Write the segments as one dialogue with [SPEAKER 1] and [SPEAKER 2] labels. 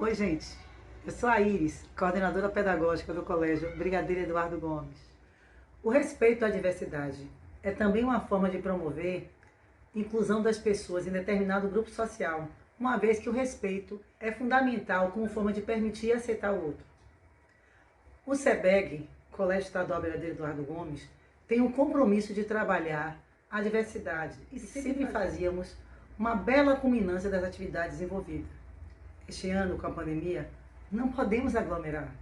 [SPEAKER 1] Oi, gente. Eu sou a Iris, coordenadora pedagógica do Colégio Brigadeiro Eduardo Gomes. O respeito à diversidade é também uma forma de promover a inclusão das pessoas em determinado grupo social, uma vez que o respeito é fundamental como forma de permitir e aceitar o outro. O SEBEG, Colégio Estadual Brigadeiro Eduardo Gomes, tem um compromisso de trabalhar a diversidade e sempre fazíamos uma bela culminância das atividades envolvidas. Este ano, com a pandemia, não podemos aglomerar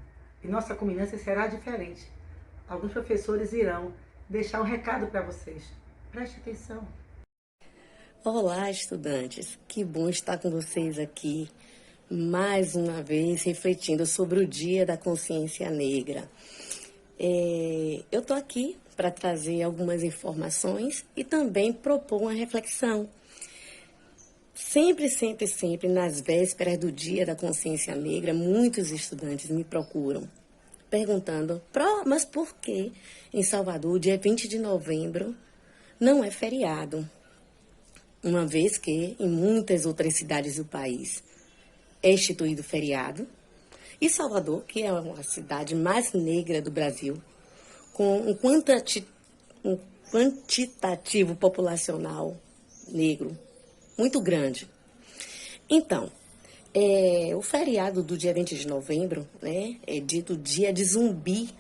[SPEAKER 1] e nossa culminância será diferente. Alguns professores irão deixar um recado para vocês. Preste atenção.
[SPEAKER 2] Olá, estudantes! Que bom estar com vocês aqui, mais uma vez, refletindo sobre o Dia da Consciência Negra. Eu estou aqui para trazer algumas informações e também propor uma reflexão. Sempre, nas vésperas do Dia da Consciência Negra, muitos estudantes me procuram, perguntando, mas por que em Salvador, dia 20 de novembro, não é feriado? Uma vez que em muitas outras cidades do país é instituído feriado, e Salvador, que é a cidade mais negra do Brasil, com um quantitativo populacional negro muito grande. Então, o feriado do dia 20 de novembro, né, é dito dia de Zumbi.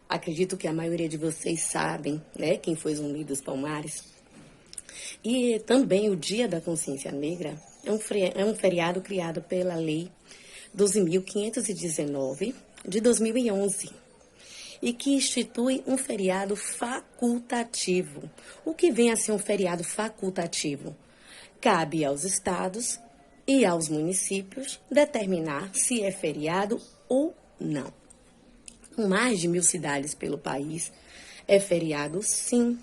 [SPEAKER 2] Acredito que a maioria de vocês sabem, né, quem foi Zumbi dos Palmares. E também o Dia da Consciência Negra é um feriado criado pela Lei 12.519 de 2011 e que institui um feriado facultativo. O que vem a ser um feriado facultativo? Cabe aos estados e aos municípios determinar se é feriado ou não. Em mais de 1.000 cidades pelo país, é feriado sim.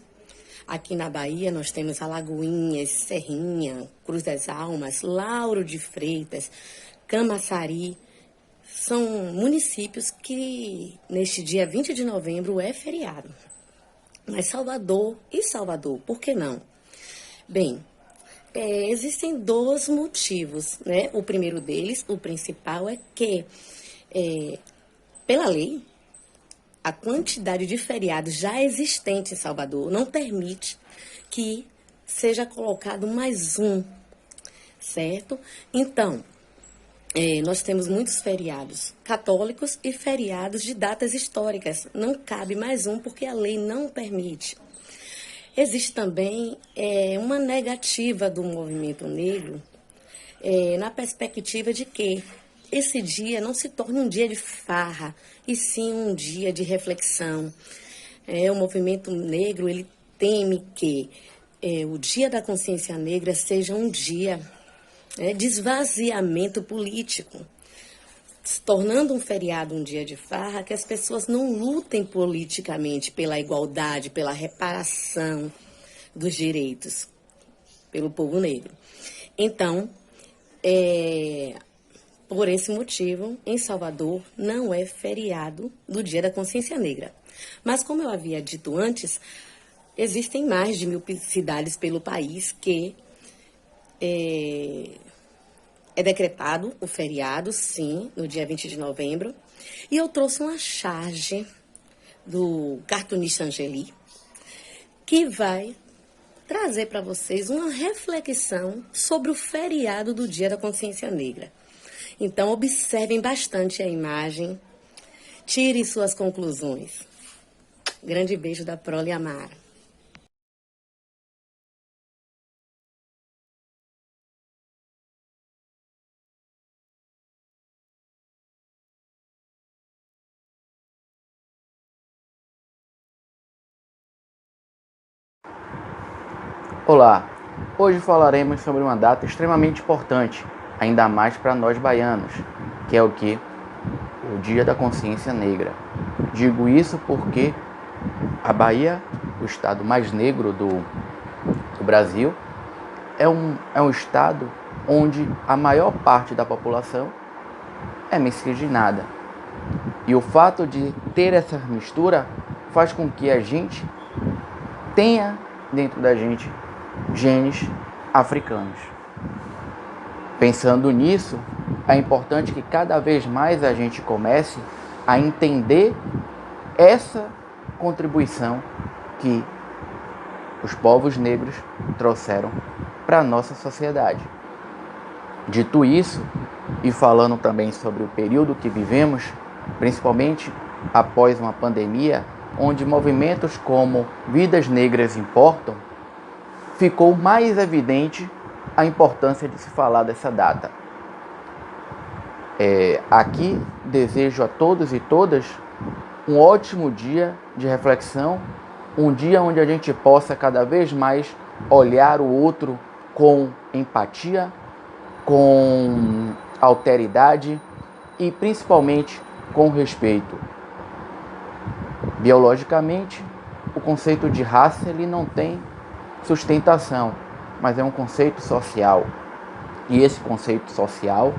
[SPEAKER 2] Aqui na Bahia nós temos Alagoinhas, Serrinha, Cruz das Almas, Lauro de Freitas, Camaçari. São municípios que neste dia 20 de novembro é feriado. Mas Salvador, por que não? Bem, existem dois motivos, né? O primeiro deles, o principal, é que, pela lei, a quantidade de feriados já existente em Salvador não permite que seja colocado mais um, certo? Então, nós temos muitos feriados católicos e feriados de datas históricas. Não cabe mais um porque a lei não permite. Existe também uma negativa do movimento negro na perspectiva de que esse dia não se torne um dia de farra, e sim um dia de reflexão. O movimento negro ele teme que o Dia da Consciência Negra seja um dia de esvaziamento político, se tornando um feriado um dia de farra, que as pessoas não lutem politicamente pela igualdade, pela reparação dos direitos pelo povo negro. Então, por esse motivo, em Salvador não é feriado do Dia da Consciência Negra. Mas, como eu havia dito antes, existem mais de 1.000 cidades pelo país que é decretado o feriado, sim, no dia 20 de novembro. E eu trouxe uma charge do cartunista Angeli, que vai trazer para vocês uma reflexão sobre o feriado do Dia da Consciência Negra. Então, observem bastante a imagem, tirem suas conclusões. Grande beijo da Prole Amara.
[SPEAKER 3] Olá, hoje falaremos sobre uma data extremamente importante, ainda mais para nós baianos, que é o que? O Dia da Consciência Negra. Digo isso porque a Bahia, o estado mais negro do Brasil, é um estado onde a maior parte da população é miscigenada. E o fato de ter essa mistura faz com que a gente tenha dentro da gente genes africanos. Pensando nisso, é importante que cada vez mais a gente comece a entender essa contribuição que os povos negros trouxeram para a nossa sociedade. Dito isso, e falando também sobre o período que vivemos, principalmente após uma pandemia, onde movimentos como Vidas Negras Importam, ficou mais evidente a importância de se falar dessa data. Aqui desejo a todos e todas um ótimo dia de reflexão, um dia onde a gente possa cada vez mais olhar o outro com empatia, com alteridade e principalmente com respeito. Biologicamente, o conceito de raça ele não tem sustentação, mas é um conceito social. E esse conceito social,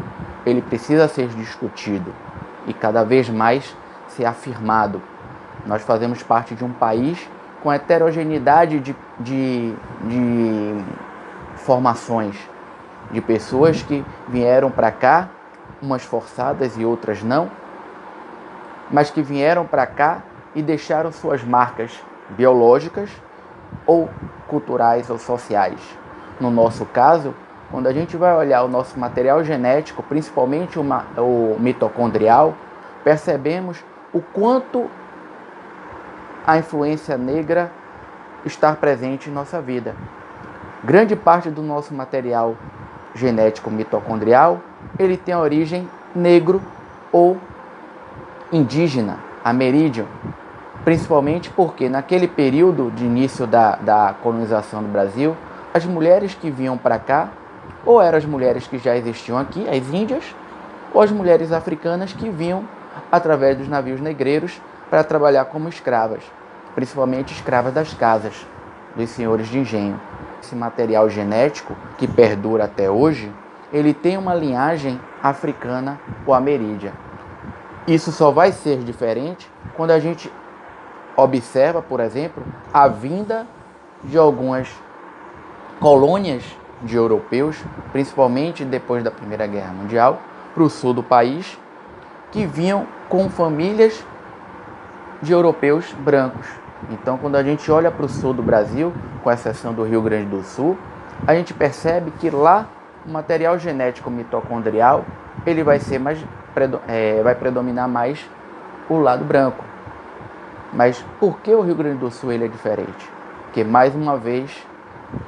[SPEAKER 3] ele precisa ser discutido e cada vez mais ser afirmado. Nós fazemos parte de um país com heterogeneidade de formações, de pessoas que vieram para cá, umas forçadas e outras não, mas que vieram para cá e deixaram suas marcas biológicas ou culturais ou sociais. No nosso caso, quando a gente vai olhar o nosso material genético, principalmente o mitocondrial, percebemos o quanto a influência negra está presente em nossa vida. Grande parte do nosso material genético mitocondrial, ele tem origem negro ou indígena, ameríndio, principalmente porque naquele período de início da colonização do Brasil, as mulheres que vinham para cá, ou eram as mulheres que já existiam aqui, as índias, ou as mulheres africanas que vinham através dos navios negreiros para trabalhar como escravas, principalmente escravas das casas, dos senhores de engenho. Esse material genético, que perdura até hoje, ele tem uma linhagem africana ou ameríndia. Isso só vai ser diferente quando a gente observa, por exemplo, a vinda de algumas colônias de europeus, principalmente depois da Primeira Guerra Mundial, para o sul do país, que vinham com famílias de europeus brancos. Então, quando a gente olha para o sul do Brasil, com exceção do Rio Grande do Sul, a gente percebe que lá o material genético mitocondrial ele vai predominar mais o lado branco. Mas por que o Rio Grande do Sul ele é diferente? Porque, mais uma vez,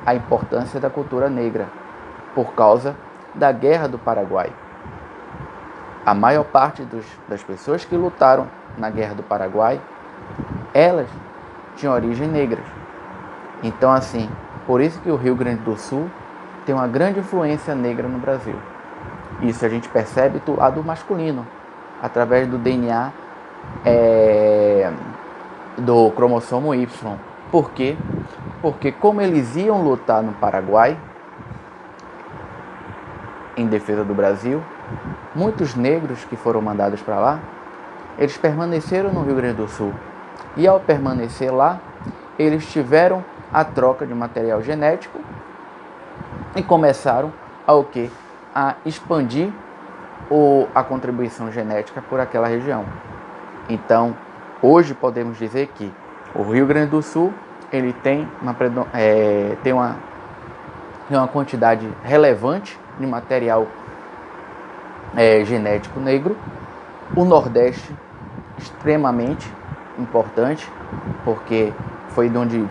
[SPEAKER 3] a importância da cultura negra, por causa da Guerra do Paraguai. A maior parte das pessoas que lutaram na Guerra do Paraguai, elas tinham origem negra. Então, assim, por isso que o Rio Grande do Sul tem uma grande influência negra no Brasil. Isso a gente percebe do lado masculino, através do DNA do cromossomo Y. Por quê? Porque como eles iam lutar no Paraguai, em defesa do Brasil, muitos negros que foram mandados para lá, eles permaneceram no Rio Grande do Sul. E ao permanecer lá, eles tiveram a troca de material genético e começaram a expandir a contribuição genética por aquela região. Então, hoje podemos dizer que o Rio Grande do Sul ele tem uma quantidade relevante de material genético negro. O Nordeste, extremamente importante, porque foi de onde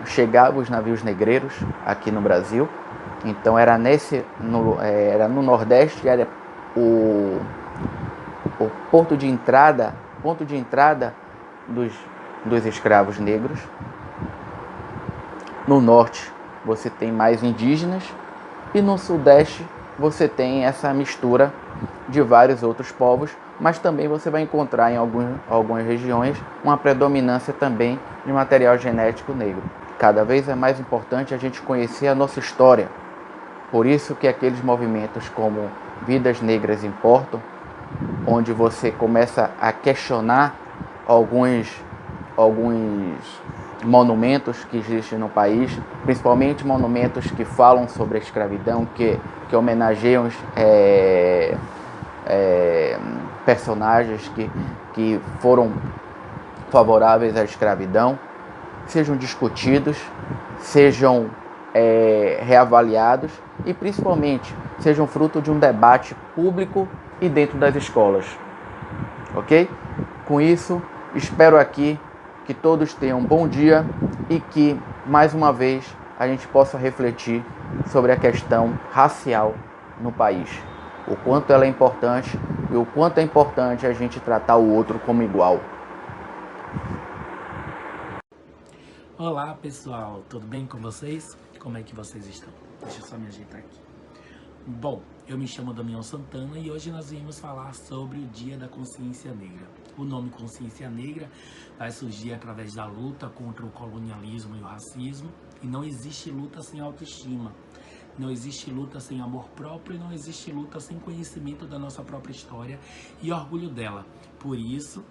[SPEAKER 3] chegavam os navios negreiros aqui no Brasil. Então era no Nordeste, era o ponto de entrada dos escravos negros. No Norte você tem mais indígenas e no Sudeste você tem essa mistura de vários outros povos, mas também você vai encontrar em algumas regiões uma predominância também de material genético negro. Cada vez é mais importante a gente conhecer a nossa história. Por isso que aqueles movimentos como Vidas Negras Importam, onde você começa a questionar alguns monumentos que existem no país, principalmente monumentos que falam sobre a escravidão, que homenageiam personagens que foram favoráveis à escravidão, sejam discutidos, sejam reavaliados e principalmente sejam fruto de um debate público e dentro das escolas, ok? Com isso, espero aqui que todos tenham um bom dia e que, mais uma vez, a gente possa refletir sobre a questão racial no país. O quanto ela é importante e o quanto é importante a gente tratar o outro como igual.
[SPEAKER 4] Olá pessoal, tudo bem com vocês? Como é que vocês estão? Deixa eu só me ajeitar aqui. Bom, eu me chamo Damião Santana e hoje nós viemos falar sobre o Dia da Consciência Negra. O nome Consciência Negra vai surgir através da luta contra o colonialismo e o racismo, e não existe luta sem autoestima, não existe luta sem amor próprio, e não existe luta sem conhecimento da nossa própria história e orgulho dela. Por isso,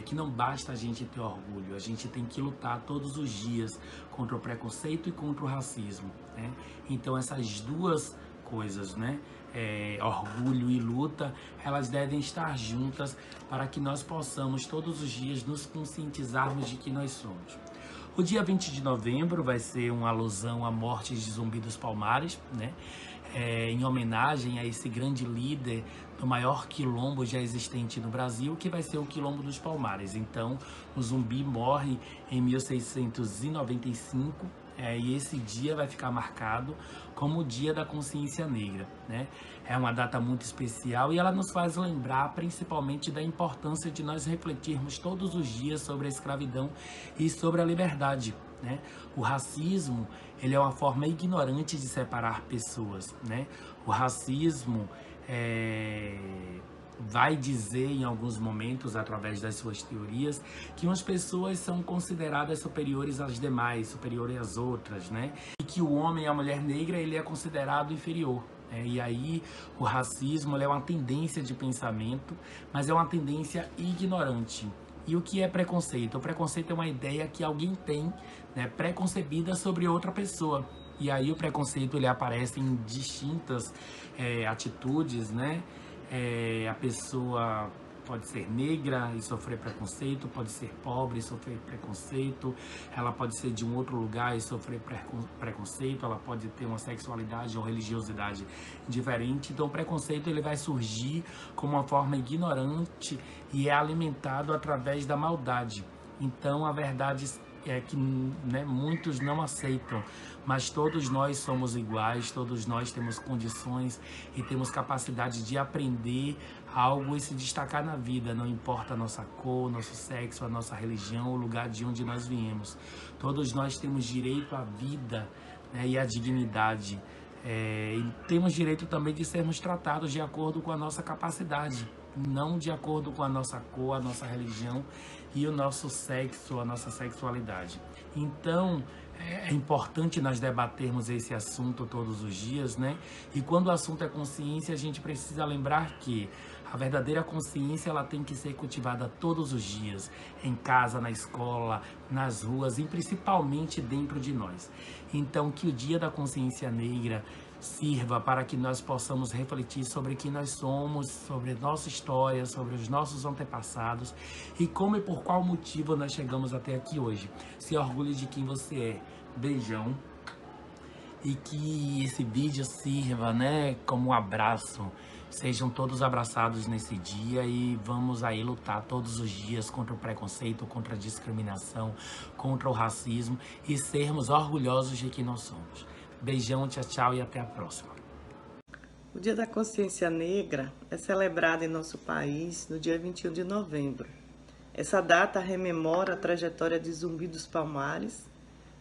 [SPEAKER 4] que não basta a gente ter orgulho, a gente tem que lutar todos os dias contra o preconceito e contra o racismo, né? Então essas duas coisas, orgulho e luta, elas devem estar juntas para que nós possamos todos os dias nos conscientizarmos de que nós somos. O dia 20 de novembro vai ser uma alusão à morte de Zumbi dos Palmares, em homenagem a esse grande líder do maior quilombo já existente no Brasil, que vai ser o Quilombo dos Palmares. Então, o Zumbi morre em 1695, e esse dia vai ficar marcado como o Dia da Consciência Negra, É uma data muito especial e ela nos faz lembrar principalmente da importância de nós refletirmos todos os dias sobre a escravidão e sobre a liberdade, O racismo, ele é uma forma ignorante de separar pessoas, O racismo vai dizer em alguns momentos, através das suas teorias, que umas pessoas são consideradas superiores às demais, superiores às outras, E que o homem e a mulher negra, ele é considerado inferior. E aí o racismo é uma tendência de pensamento, mas é uma tendência ignorante. E o que é preconceito? O preconceito é uma ideia que alguém tem, preconcebida sobre outra pessoa. E aí o preconceito ele aparece em distintas atitudes, A pessoa pode ser negra e sofrer preconceito, pode ser pobre e sofrer preconceito, ela pode ser de um outro lugar e sofrer preconceito, ela pode ter uma sexualidade ou religiosidade diferente. Então o preconceito ele vai surgir como uma forma ignorante e é alimentado através da maldade. Então a verdade é que muitos não aceitam, mas todos nós somos iguais, todos nós temos condições e temos capacidade de aprender algo e se destacar na vida, não importa a nossa cor, nosso sexo, a nossa religião, o lugar de onde nós viemos. Todos nós temos direito à vida, e à dignidade, e temos direito também de sermos tratados de acordo com a nossa capacidade, não de acordo com a nossa cor, a nossa religião e o nosso sexo, a nossa sexualidade. Então, é importante nós debatermos esse assunto todos os dias, E quando o assunto é consciência, a gente precisa lembrar que a verdadeira consciência ela tem que ser cultivada todos os dias, em casa, na escola, nas ruas e principalmente dentro de nós. Então, que o Dia da Consciência Negra sirva para que nós possamos refletir sobre quem nós somos, sobre nossa história, sobre os nossos antepassados e como e por qual motivo nós chegamos até aqui hoje. Se orgulhe de quem você é. Beijão. E que esse vídeo sirva, como um abraço. Sejam todos abraçados nesse dia e vamos aí lutar todos os dias contra o preconceito, contra a discriminação, contra o racismo e sermos orgulhosos de quem nós somos. Beijão, tchau, tchau e até a próxima.
[SPEAKER 5] O Dia da Consciência Negra é celebrado em nosso país no dia 21 de novembro. Essa data rememora a trajetória de Zumbi dos Palmares,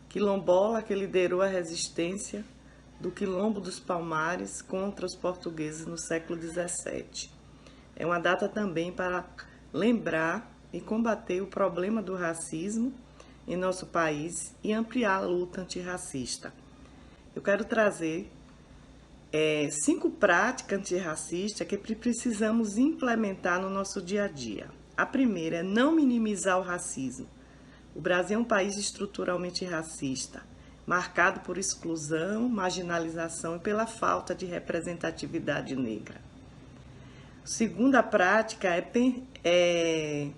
[SPEAKER 5] quilombola que liderou a resistência do Quilombo dos Palmares contra os portugueses no século XVII. É uma data também para lembrar e combater o problema do racismo em nosso país e ampliar a luta antirracista. Eu quero trazer 5 práticas antirracistas que precisamos implementar no nosso dia a dia. A primeira é não minimizar o racismo. O Brasil é um país estruturalmente racista, marcado por exclusão, marginalização e pela falta de representatividade negra. Segunda prática é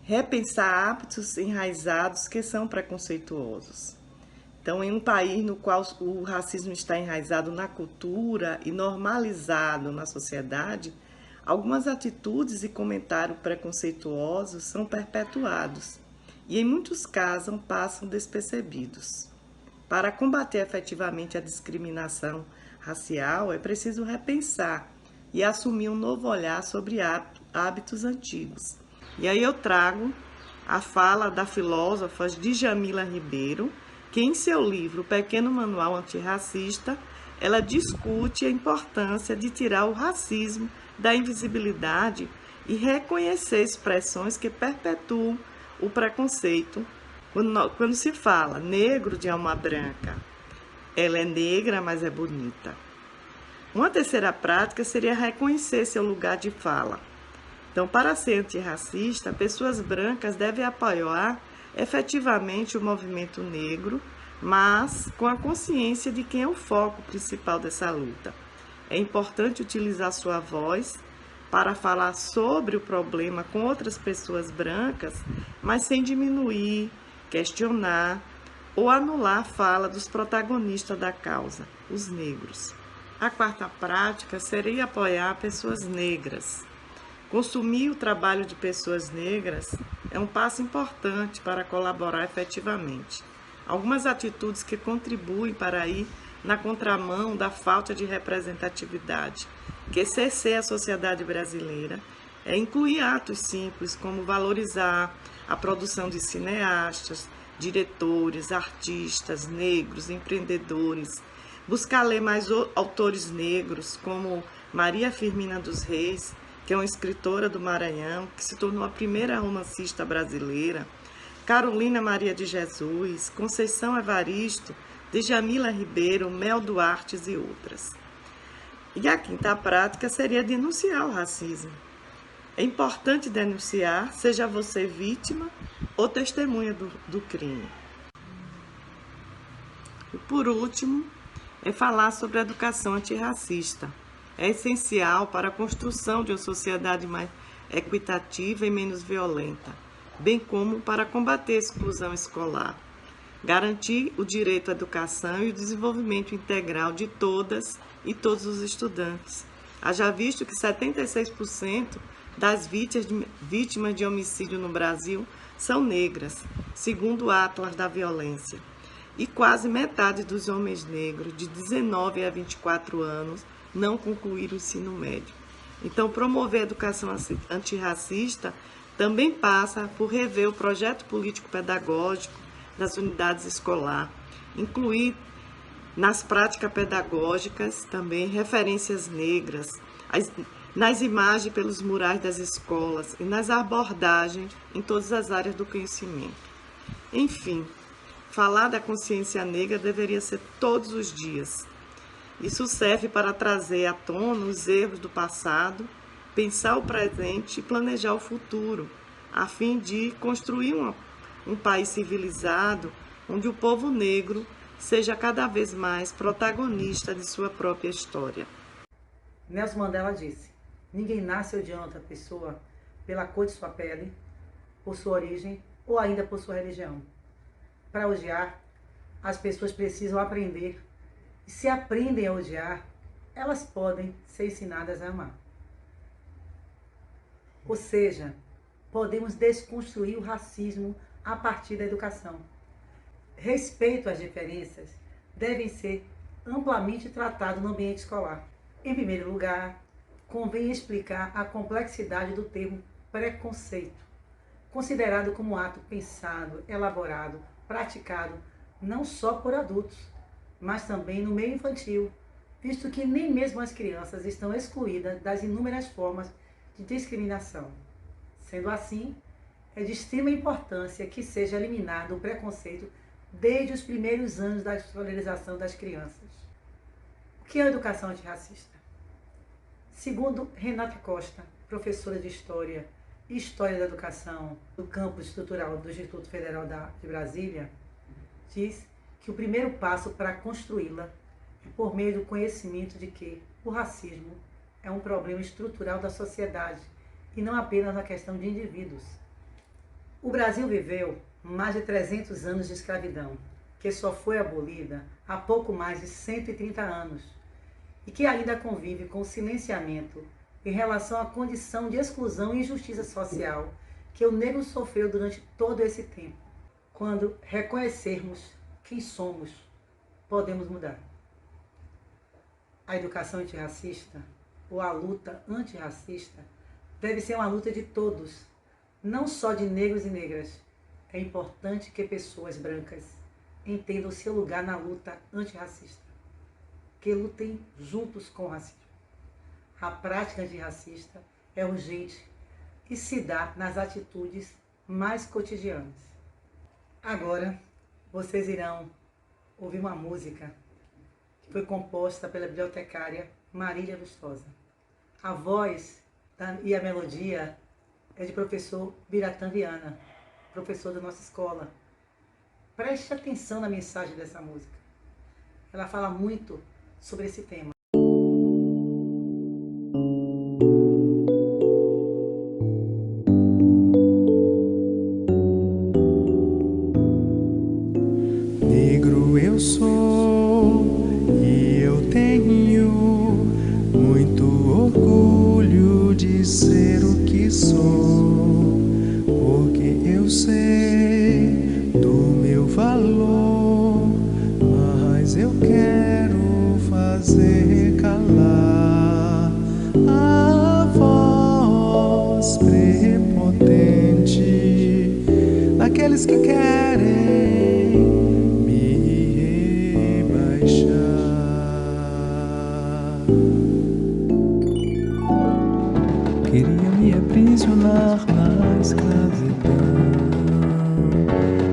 [SPEAKER 5] repensar hábitos enraizados que são preconceituosos. Então, em um país no qual o racismo está enraizado na cultura e normalizado na sociedade, algumas atitudes e comentários preconceituosos são perpetuados e, em muitos casos, passam despercebidos. Para combater efetivamente a discriminação racial, é preciso repensar e assumir um novo olhar sobre hábitos antigos. E aí eu trago a fala da filósofa Djamila Ribeiro, que em seu livro Pequeno Manual Antirracista, ela discute a importância de tirar o racismo da invisibilidade e reconhecer expressões que perpetuam o preconceito. Quando se fala negro de alma branca, ela é negra, mas é bonita. Uma terceira prática seria reconhecer seu lugar de fala. Então, para ser antirracista, pessoas brancas devem apoiar efetivamente o movimento negro, mas com a consciência de quem é o foco principal dessa luta. É importante utilizar sua voz para falar sobre o problema com outras pessoas brancas, mas sem diminuir, questionar ou anular a fala dos protagonistas da causa, os negros. A quarta prática seria apoiar pessoas negras. Consumir o trabalho de pessoas negras é um passo importante para colaborar efetivamente. Algumas atitudes que contribuem para ir na contramão da falta de representatividade que cerceia a sociedade brasileira é incluir atos simples como valorizar a produção de cineastas, diretores, artistas, negros, empreendedores, buscar ler mais autores negros como Maria Firmina dos Reis, que é uma escritora do Maranhão, que se tornou a primeira romancista brasileira, Carolina Maria de Jesus, Conceição Evaristo, Djamila Ribeiro, Mel Duarte e outras. E a quinta prática seria denunciar o racismo. É importante denunciar, seja você vítima ou testemunha do crime. E por último, é falar sobre a educação antirracista. É essencial para a construção de uma sociedade mais equitativa e menos violenta, bem como para combater a exclusão escolar, garantir o direito à educação e o desenvolvimento integral de todas e todos os estudantes. Haja visto que 76% das vítimas de homicídio no Brasil são negras, segundo o Atlas da Violência, e quase metade dos homens negros de 19 a 24 anos não concluíram o ensino médio. Então, promover a educação antirracista também passa por rever o projeto político-pedagógico das unidades escolares, incluir nas práticas pedagógicas também referências negras, nas imagens pelos murais das escolas e nas abordagens em todas as áreas do conhecimento. Enfim, falar da consciência negra deveria ser todos os dias. Isso serve para trazer à tona os erros do passado, pensar o presente e planejar o futuro, a fim de construir um país civilizado, onde o povo negro seja cada vez mais protagonista de sua própria história.
[SPEAKER 1] Nelson Mandela disse: ninguém nasce odiando outra pessoa pela cor de sua pele, por sua origem ou ainda por sua religião. Para odiar, as pessoas precisam aprender. E se aprendem a odiar, elas podem ser ensinadas a amar. Ou seja, podemos desconstruir o racismo a partir da educação. Respeito às diferenças devem ser amplamente tratados no ambiente escolar. Em primeiro lugar, convém explicar a complexidade do termo preconceito, considerado como ato pensado, elaborado, praticado não só por adultos, mas também no meio infantil, visto que nem mesmo as crianças estão excluídas das inúmeras formas de discriminação. Sendo assim, é de extrema importância que seja eliminado o preconceito desde os primeiros anos da escolarização das crianças. O que é a educação antirracista? Segundo Renata Costa, professora de História História da Educação do Campus Estrutural do Instituto Federal de Brasília, diz que o primeiro passo para construí-la é por meio do conhecimento de que o racismo é um problema estrutural da sociedade e não apenas uma questão de indivíduos. O Brasil viveu mais de 300 anos de escravidão, que só foi abolida há pouco mais de 130 anos e que ainda convive com o silenciamento em relação à condição de exclusão e injustiça social que o negro sofreu durante todo esse tempo. Quando reconhecermos quem somos, podemos mudar. A educação antirracista, ou a luta antirracista, deve ser uma luta de todos, não só de negros e negras. É importante que pessoas brancas entendam o seu lugar na luta antirracista, que lutem juntos com o racismo. A prática antirracista é urgente e se dá nas atitudes mais cotidianas. Agora, vocês irão ouvir uma música que foi composta pela bibliotecária Marília Lustosa. A voz e a melodia é de professor Biratã Viana, professor da nossa escola. Preste atenção na mensagem dessa música. Ela fala muito sobre esse tema.
[SPEAKER 6] Negro eu sou e eu tenho muito orgulho de ser o que sou, porque eu sei do meu valor, mas eu quero fazer calar a voz prepotente daqueles que querem me rebaixar. Queria me aprisionar na escravidão,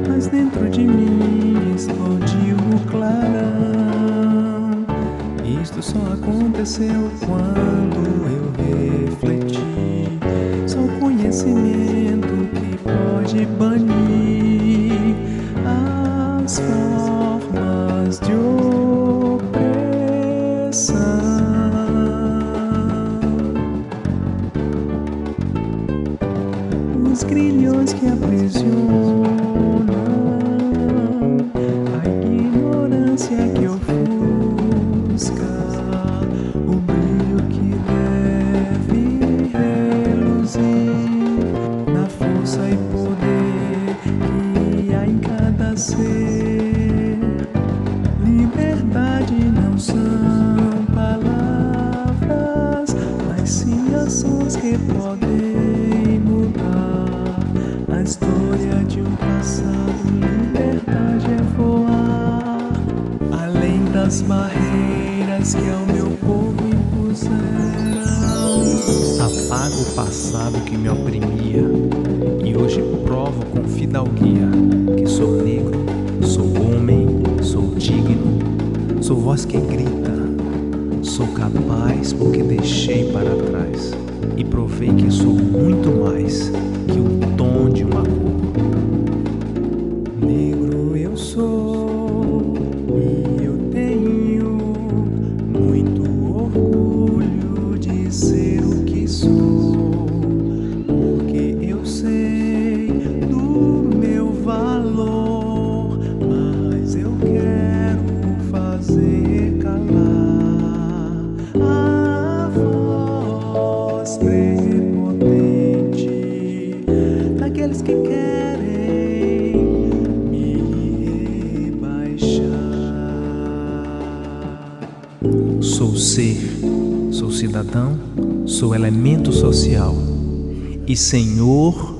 [SPEAKER 6] mas dentro de mim explodiu o clarão. Isto só aconteceu quando eu refleti. Só o conhecimento que pode banir as formas de opressão. Os grilhões que aprisionam, a ignorância que ofusca, o brilho que deve reluzir na força e poder que há em cada ser. Liberdade não são palavras, mas sim ações que podem mudar a história de um passado. Liberdade é voar além das barreiras que ao meu povo impuseram. Apago o passado que me oprimia e hoje provo com fidalguia que sou negro, sou homem, sou digno, sou voz que grita, sou capaz porque deixei para trás e provei que sou muito mais que o tom de uma cor. Negro eu sou e eu tenho muito orgulho de ser o que sou, porque eu sei do meu valor, mas eu quero fazer calar a voz prepotente daqueles que querem me rebaixar. Sou ser, sou cidadão, sou elemento social e senhor